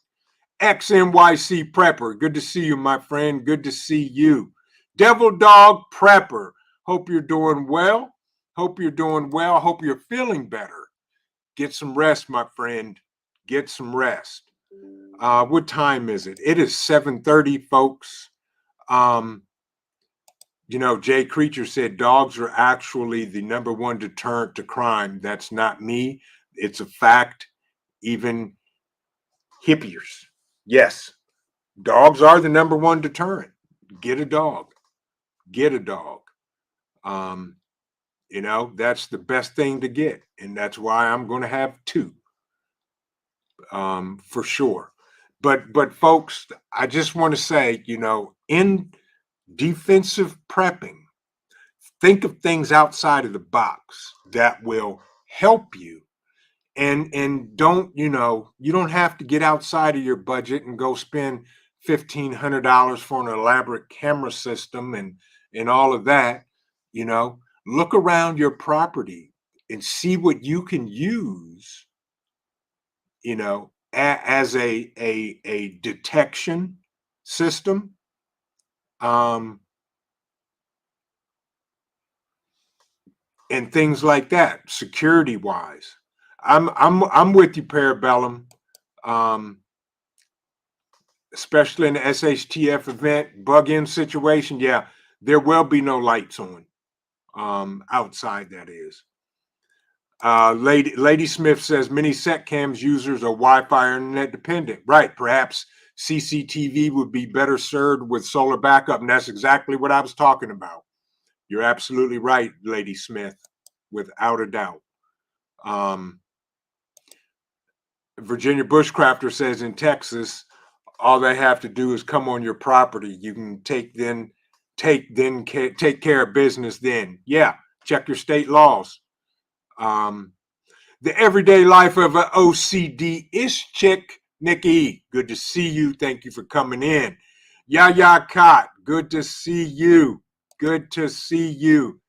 XNYC Prepper. Good to see you, my friend. Good to see you. Devil Dog Prepper. Hope you're doing well. Hope you're doing well. Hope you're feeling better. Get some rest, my friend. Get some rest. What time is it? It is 7:30, folks. You know, Jay Creature said dogs are actually the number one deterrent to crime. That's not me. It's a fact. Even hippies. Yes, dogs are the number one deterrent. get a dog. Get a dog. That's the best thing to get, and that's why I'm going to have two, for sure. But folks, I just want to say, in defensive prepping, think of things outside of the box that will help you. And don't, you don't have to get outside of your budget and go spend $1,500 for an elaborate camera system and all of that. Look around your property and see what you can use, as a detection system. Um, and things like that, security wise. I'm with you, Parabellum. Um, Especially in the SHTF event, bug-in situation, yeah, there will be no lights on. Outside, that is. Lady Smith says many SETCAMs users are Wi-Fi internet dependent. Right, perhaps CCTV would be better served with solar backup, and that's exactly what I was talking about. You're absolutely right, Lady Smith, without a doubt. Virginia Bushcrafter says in Texas, all they have to do is come on your property. You can take care of business then. Yeah, check your state laws. The everyday life of an OCD-ish chick, Nikki. Good to see you. Thank you for coming in. Yaya Kot, good to see you. Good to see you.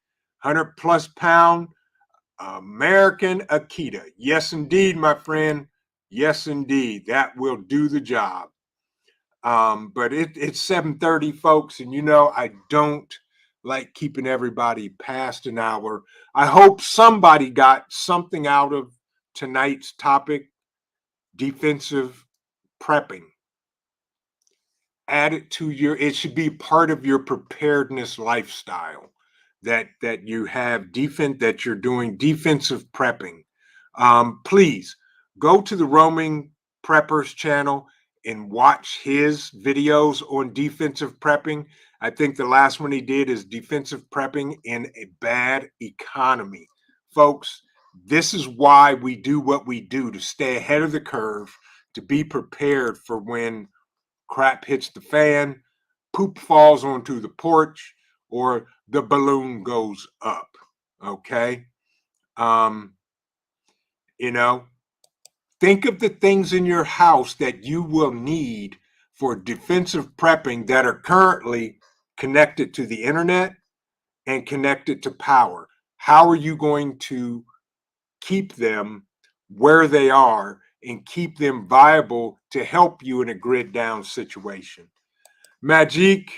100 plus pound American Akita. Yes, indeed, my friend. Yes, indeed. That will do the job. But it's 7:30, folks, and I don't like keeping everybody past an hour. I hope somebody got something out of tonight's topic, defensive prepping. Add it to it should be part of your preparedness lifestyle that you have that you're doing defensive prepping. Please go to the Roaming Preppers channel and watch his videos on defensive prepping. I think the last one he did is defensive prepping in a bad economy. Folks, this is why we do what we do, to stay ahead of the curve, to be prepared for when crap hits the fan, poop falls onto the porch, or the balloon goes up. Okay. Um, you know, think of the things in your house that you will need for defensive prepping that are currently connected to the internet and connected to power. How are you going to keep them where they are and keep them viable to help you in a grid down situation? Magic,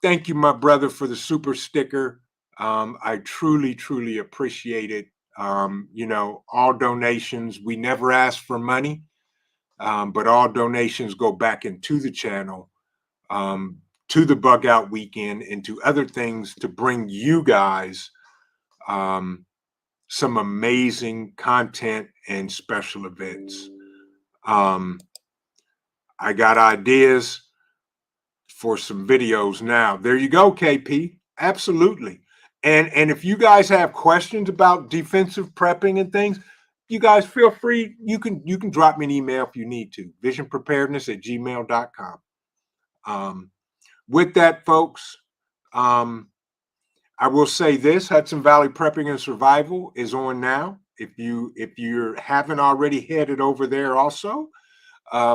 thank you, my brother, for the super sticker. I truly, truly appreciate it. All donations, we never ask for money, but all donations go back into the channel, to the Bug Out Weekend, and to other things to bring you guys some amazing content and special events. I got ideas for some videos now. There you go, KP. Absolutely. And if you guys have questions about defensive prepping and things, you guys feel free. You can drop me an email if you need to. visionpreparedness@gmail.com. With that, folks, I will say this: Hudson Valley Prepping and Survival is on now. If you haven't already headed over there, also,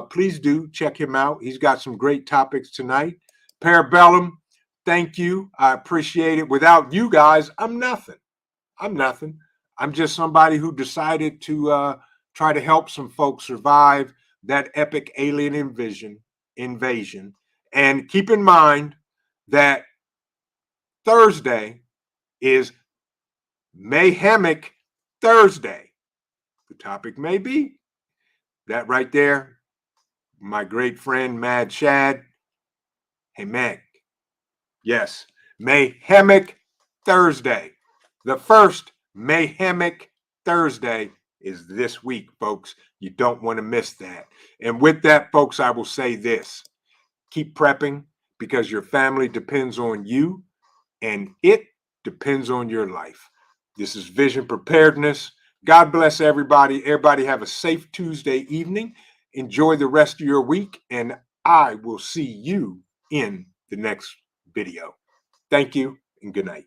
please do check him out. He's got some great topics tonight. Parabellum, thank you. I appreciate it. Without you guys, I'm nothing. I'm nothing. I'm just somebody who decided to try to help some folks survive that epic alien invasion. And keep in mind that Thursday is Mayhemic Thursday. The topic may be that right there. My great friend Mad Shad. Hey, Mac. Yes, Mayhemic Thursday. The first Mayhemic Thursday is this week, folks. You don't want to miss that. And with that, folks, I will say this: keep prepping, because your family depends on you and it depends on your life. This is Vision Preparedness. God bless everybody. Everybody have a safe Tuesday evening. Enjoy the rest of your week, and I will see you in the next video. Thank you and good night.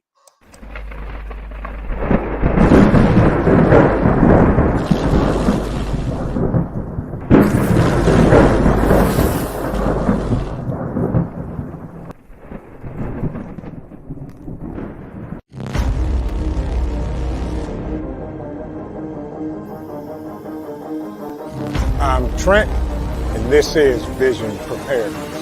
I'm Trent, and this is Vision Preparedness.